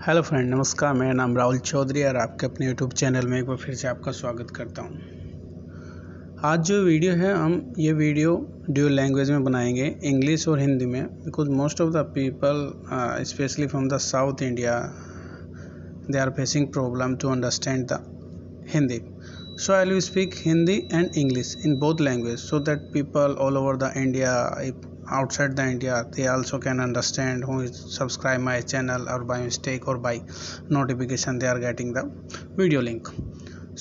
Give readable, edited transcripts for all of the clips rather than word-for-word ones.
Hello friend, नमस्कार। मेरा नाम राहुल चौधरी और आपके अपने यूट्यूब चैनल में एक बार फिर से आपका स्वागत करता हूं। आज जो वीडियो है हम ये वीडियो ड्यूल लैंग्वेज में बनाएंगे, इंग्लिश और हिंदी में, because most of the people specially from the south India they are facing problem to understand the Hindi. So I will speak Hindi and English in both languages so that people all over the India, outside the India, they also can understand who is subscribe my channel or by mistake or by notification they are getting the video link.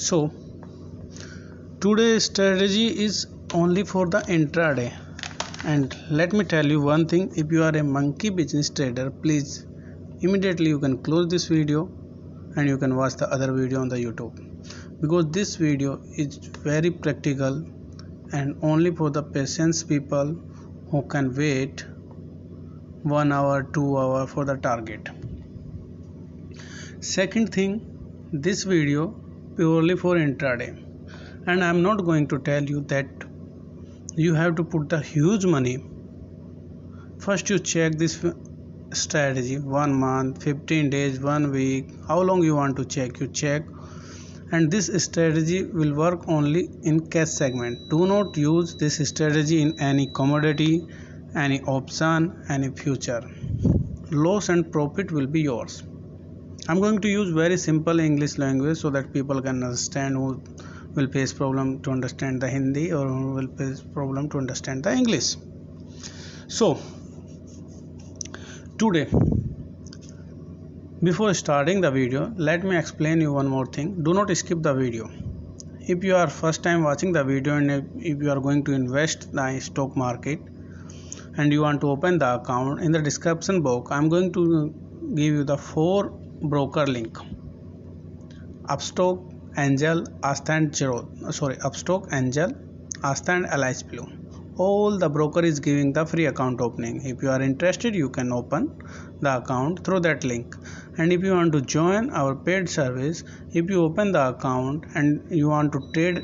So today's strategy is only for the intraday, and let me tell you one thing: if you are a monkey business trader, please immediately you can close this video and you can watch the other video on the YouTube, because this video is very practical and only for the patience people who can wait 1 hour 2 hour for the target. Second thing, this video purely for intraday, and I am not going to tell you that you have to put the huge money. First you check this strategy 1 month, 15 days, 1 week, how long you want to check, you check. And this strategy will work only in cash segment. Do not use this strategy in any commodity, any option, any future. Loss and profit will be yours. I'm going to use very simple English language so that people can understand, who will face problem to understand the Hindi or who will face problem to understand the English. So today, before starting the video, let me explain you one more thing. Do not skip the video. If you are first time watching the video and if you are going to invest in the stock market and you want to open the account, in the description box I am going to give you the 4 broker link: Upstock, Angel, Asta and Upstock, Angel, Asta and LH Blue. All the broker is giving the free account opening. If you are interested, you can open the account through that link. And if you want to join our paid service, if you open the account and you want to trade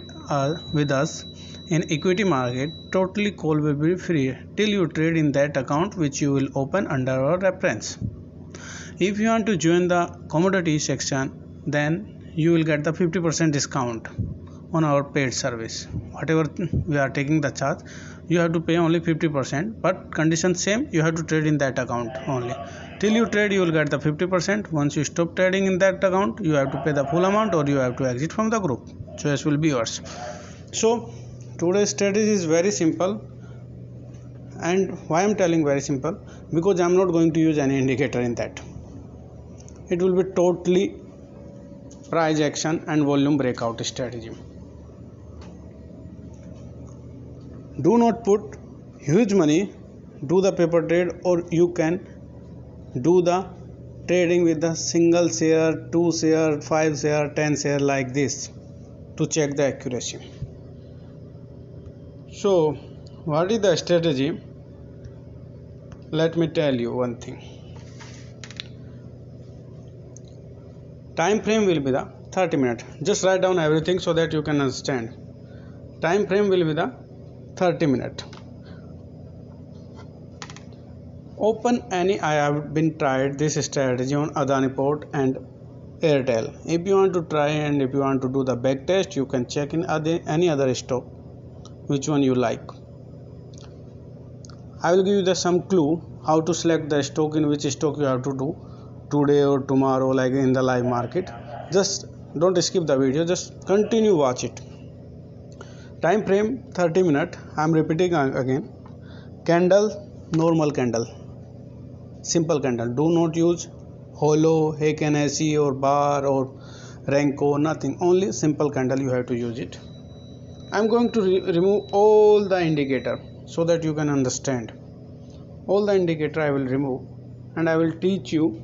with us in equity market, totally call will be free till you trade in that account which you will open under our reference. If you want to join the commodity section, then you will get the 50% discount on our paid service. Whatever we are taking the charge, you have to pay only 50%, but condition same, you have to trade in that account only. Till you trade, you will get the 50%. Once you stop trading in that account, you have to pay the full amount or you have to exit from the group. Choice will be yours. So today's strategy is very simple. And why I am telling very simple? Because I am not going to use any indicator in that. It will be totally price action and volume breakout strategy. Do not put huge money, do the paper trade, or you can do the trading with the single share, 2 share, 5 share, 10 share like this to check the accuracy. So what is the strategy? Let me tell you one thing. Time frame will be the 30 minutes. Just write down everything so that you can understand. Time frame will be the 30 minutes. Open any. I have been tried this strategy on Adani Port and Airtel. If you want to try and if you want to do the back test, you can check in any other stock, which one you like. I will give you some clue how to select the stock, in which stock you have to do today or tomorrow, like in the live market. Just don't skip the video, just continue watch it. Time frame 30 minutes. I am repeating again. Candle, normal candle, simple candle. Do not use hollow, Heiken or bar or Renko, nothing. Only simple candle you have to use it. I am going to remove all the indicator so that you can understand. All the indicator I will remove and I will teach you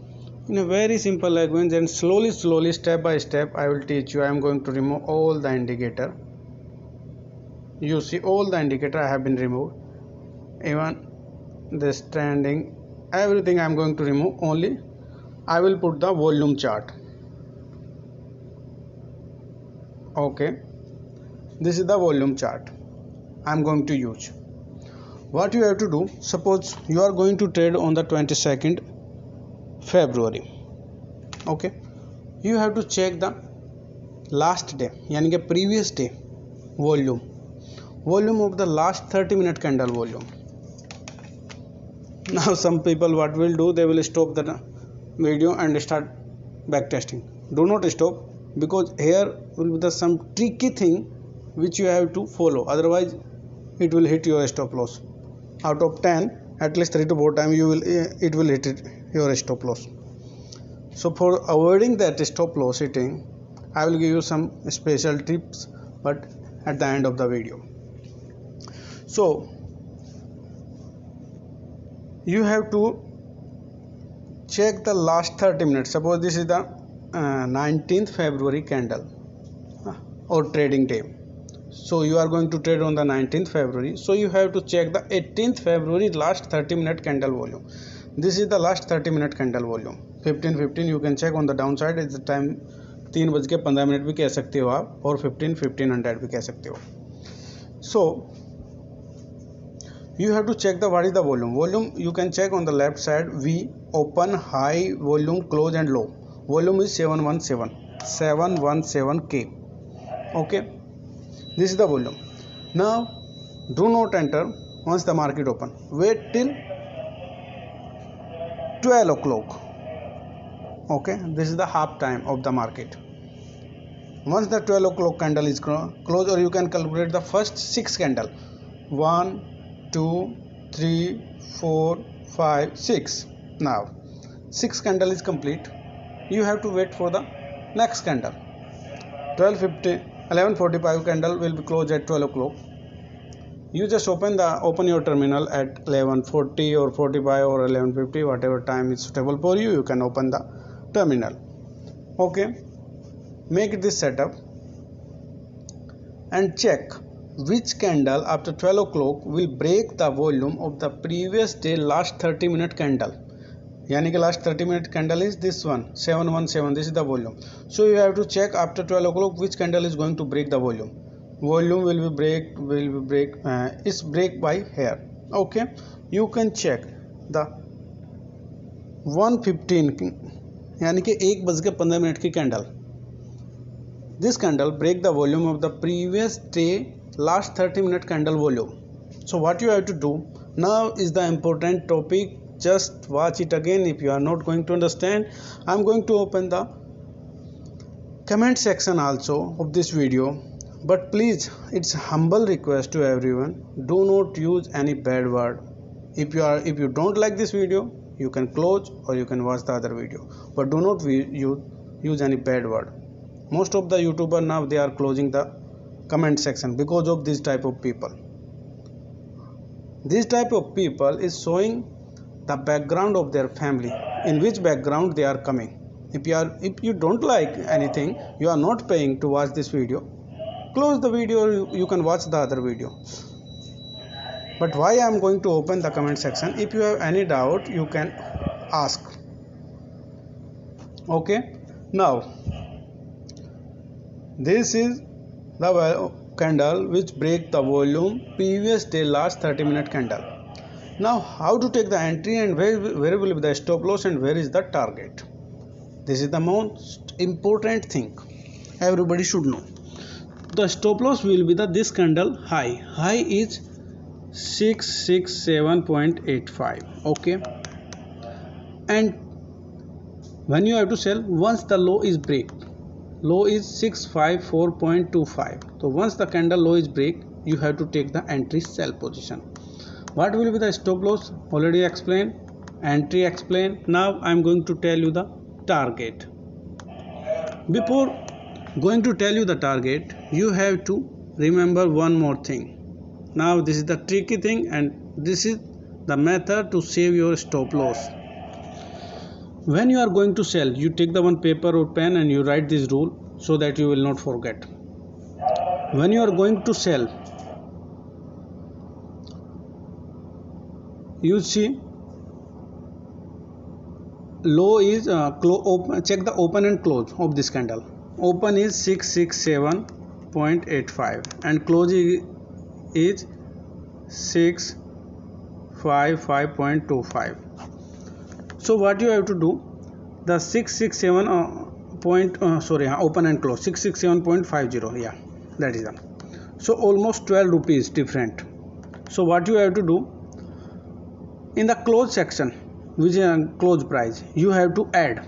in a very simple language, and slowly step by step I will teach you. I am going to remove all the indicator. You see all the indicator I have been removed, even the standing, everything I am going to remove. Only I will put the volume chart. Okay, this is the volume chart I am going to use. What you have to do, suppose you are going to trade on the 22nd February. Okay, you have to check the last day यानी कि previous day volume of the last 30-minute candle volume. Now some people what will do, they will stop the video and start backtesting. Do not stop, because here will be the some tricky thing which you have to follow, otherwise it will hit your stop loss. Out of 10, at least 3 to 4 times it will hit your stop loss. So for avoiding that stop loss hitting, I will give you some special tips, but at the end of the video. So you have to check the last 30 minutes. Suppose this is the 19th February candle or trading day. So you are going to trade on the 19th February. So you have to check the 18th February last 30-minute candle volume. This is the last 30-minute candle volume. 15:15 you can check on the downside. It's the time 3:15 भी कह सकते हो आप, और 15:00 भी कह सकते हो. So you have to check the what is the volume. You can check on the left side. V, open, high, volume, close and low. Volume is 717K. Okay, this is the volume. Now do not enter once the market open. Wait till 12 o'clock. Okay, this is the half time of the market. Once the 12 o'clock candle is closed, or you can calculate the first 6 candle. 1, 2, 3, 4, 5, 6. Now 6 candle is complete. You have to wait for the next candle. 11:45 candle will be closed at 12 o'clock. You just open your terminal at 11:40 or 45 or 11:50, whatever time is suitable for you. You can open the terminal. Okay, make this setup and check which candle after 12 o'clock will break the volume of the previous day last 30-minute candle. यानी कि last 30-minute candle is this one, 717. This is the volume. So you have to check after 12 o'clock which candle is going to break the volume. Volume will be break by here. Okay, you can check the 1:15 यानी कि 1:15 की candle. This candle break the volume of the previous day last 30-minute candle volume. So what you have to do now is the important topic. Just watch it again. If you are not going to understand, I'm going to open the comment section also of this video, but please, it's humble request to everyone, do not use any bad word. If you don't like this video, you can close or you can watch the other video, but do not use any bad word. Most of the YouTubers now, they are closing the comment section because of this type of people. This type of people is showing the background of their family, in which background they are coming. If you don't like anything, you are not paying to watch this video, close the video. You can watch the other video. But why I am going to open the comment section? If you have any doubt, you can ask. Okay, now this is the candle which break the volume previous day last 30-minute candle. Now how to take the entry, and where will be the stop loss, and where is the target? This is the most important thing everybody should know. The stop loss will be this candle high is 667.85. okay, and when you have to sell, once the low is break, low is 654.25. so once the candle low is break, you have to take the entry sell position. What will be the stop loss? Already explained. Entry explained. Now I am going to tell you the target. Before going to tell you the target, you have to remember one more thing. Now this is the tricky thing, and this is the method to save your stop loss. When you are going to sell, you take the one paper or pen and you write this rule so that you will not forget. When you are going to sell, you see low is check the open and close of this candle. Open is 667.85 and close is 655.25. so what you have to do, the 667 open and close 667.50, yeah, that is that. So almost 12 rupees different. So what you have to do, in the close section, which is close price, you have to add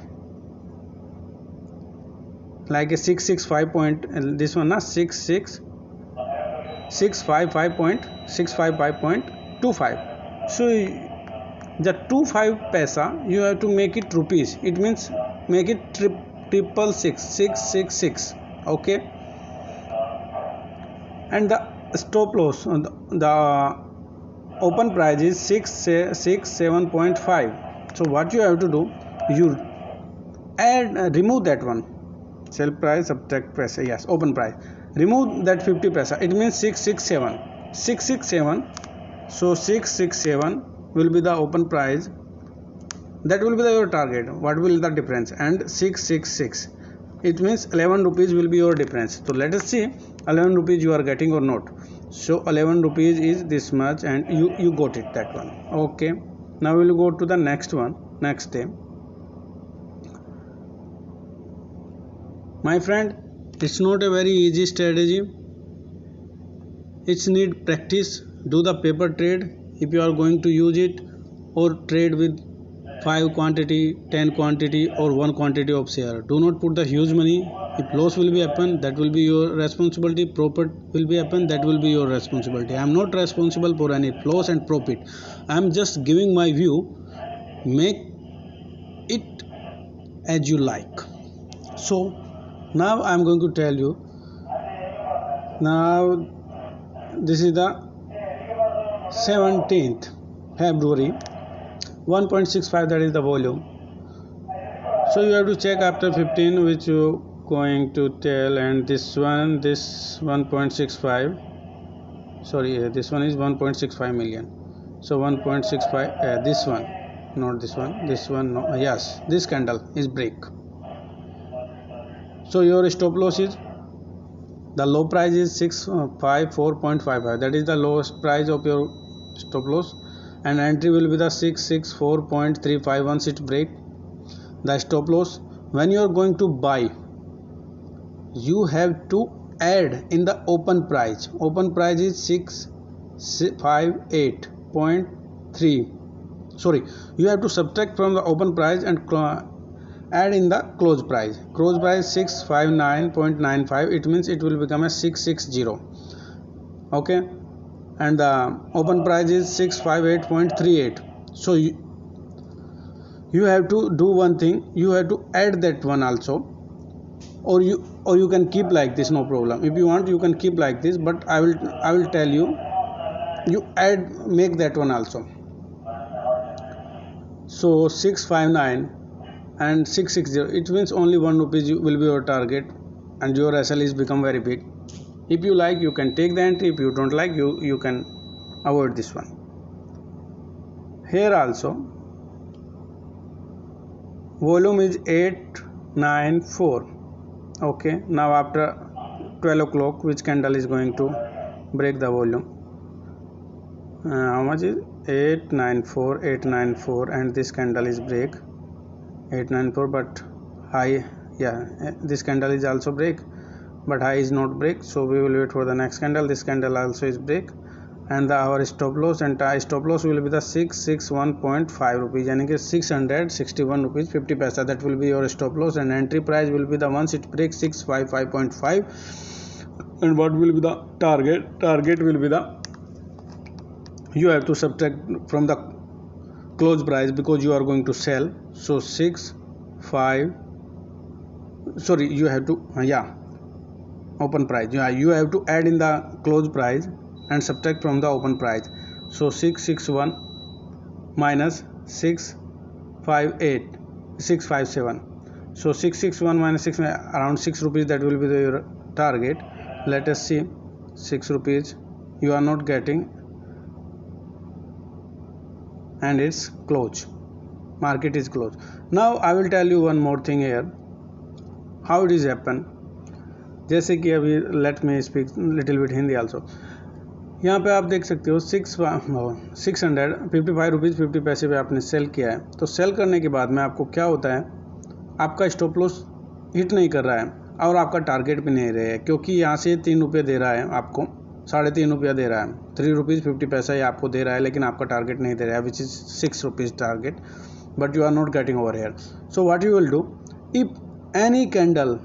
like a 665 point, this one na 655.655.25. so the 25 paisa you have to make it rupees, it means make it triple 666, okay. And the stop loss, the open price is 667.5. so what you have to do, you add remove that one, sell price subtract paisa, yes, open price, remove that 50 paisa, it means 667. So 667 will be the open price, that will be your target. What will the difference? And 666, it means 11 rupees will be your difference. So let us see 11 rupees you are getting or not. So 11 rupees is this much, and you got it, that one, okay. Now we will go to the next one, next day. My friend, it's not a very easy strategy, it's need practice. Do the paper trade if you are going to use it, or trade with 5 quantity, 10 quantity, or 1 quantity of share. Do not put the huge money. If loss will be happen, that will be your responsibility. Profit will be happen, that will be your responsibility. I am not responsible for any loss and profit. I am just giving my view. Make it as you like. So now I am going to tell you. Now this is the 17th February, 1.65, that is the volume. So you have to check after 15 which you going to tell, and this 1.65, sorry, this one is 1.65 million. So 1.65, this one, not this one, this one, no, yes, this candle is break. So your stop loss is, the low price is 654.55, that is the lowest price of your stop loss, and entry will be the 664.35. once it break the stop loss. When you are going to buy, you have to add in the open price. Open price is 658.3, sorry, you have to subtract from the open price and add in the close price. Close price 659.95, it means it will become a 660, okay. And the open price is 658.38. so you have to do one thing, you have to add that one also, or you can keep like this, no problem. If you want, you can keep like this, but I will tell you, you make that one also. So 659 and 660, it means only 1 rupees will be your target, and your SL is become very big. If you like, you can take the entry. If you don't like, you can avoid this one. Here also volume is 894, okay. Now after 12 o'clock, which candle is going to break the volume? How much is 894, and this candle is break 894, but high, yeah, this candle is also break, but high is not break. So we will wait for the next candle. This candle also is break, and our stop loss, and stop loss will be the 661.5 rupees, yani कि 661 rupees 50 paisa, that will be your stop loss. And entry price will be the once it breaks 655.5. and what will be the target? Target will be the, you have to subtract from the close price, because you are going to sell. So 65, sorry, you have to, open price, you have to add in the close price and subtract from the open price. So 661 minus 657, so 661 minus 6, around 6 rupees, that will be your target. Let us see, 6 rupees you are not getting, and it's close, market is closed. Now I will tell you one more thing here, how it is happen. जैसे कि अभी let me speak little bit Hindi also. यहाँ पे आप देख सकते हो 655 rupees 50 पैसे पे आपने सेल किया है. तो सेल करने के बाद में आपको क्या होता है, आपका स्टॉप लॉस हिट नहीं कर रहा है और आपका टारगेट भी नहीं रहे, क्योंकि यहाँ से 3 रुपये दे रहा है आपको, 3.5 रुपया दे रहा है, 3 रुपीज़ 50 पैसा ये आपको दे रहा है, लेकिन आपका टारगेट नहीं दे रहा है, which is 6 rupees target, but you are not getting over here. So what you will do, if any candle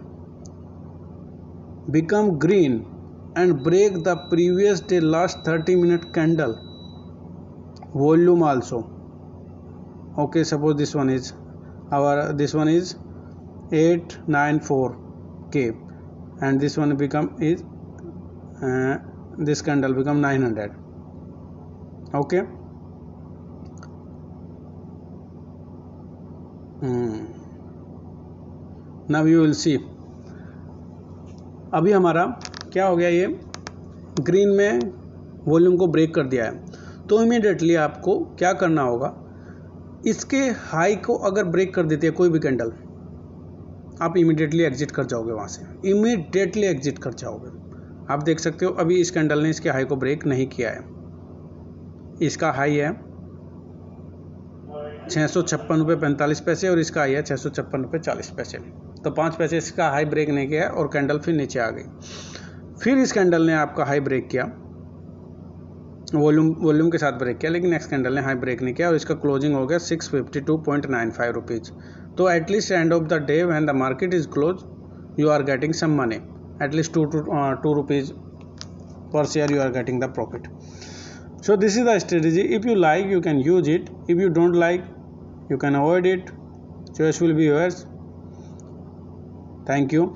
become green and break the previous day last 30-minute candle volume also. Okay, suppose this one is 894k and this one become is this candle become 900. Okay. Now you will see, अभी हमारा क्या हो गया, ये green में volume को break कर दिया है. तो इमीडिएटली आपको क्या करना होगा, इसके हाई को अगर ब्रेक कर देती है कोई भी कैंडल, आप इमीडिएटली एग्जिट कर जाओगे, वहाँ से इमीडिएटली एग्जिट कर जाओगे. आप देख सकते हो अभी इस कैंडल ने इसके हाई को ब्रेक नहीं किया है. इसका हाई है 656 रुपये 45 पैसे और इसका हाई है 656 रुपये 40 पैसे. तो 5 पैसे इसका हाई ब्रेक नहीं किया और कैंडल फिर नीचे आ गई. फिर इस कैंडल ने आपका हाई ब्रेक किया, वॉल्यूम के साथ ब्रेक किया, लेकिन नेक्स्ट कैंडल ने हाई ब्रेक नहीं किया और इसका क्लोजिंग हो गया 652.95 रुपीज़. तो at least end of the day when the market is close you are getting some money, at least 2 rupees per share you are getting the profit. So this is the strategy. If you like, you can use it. If you don't like, you can avoid it. Choice will be yours. Thank you.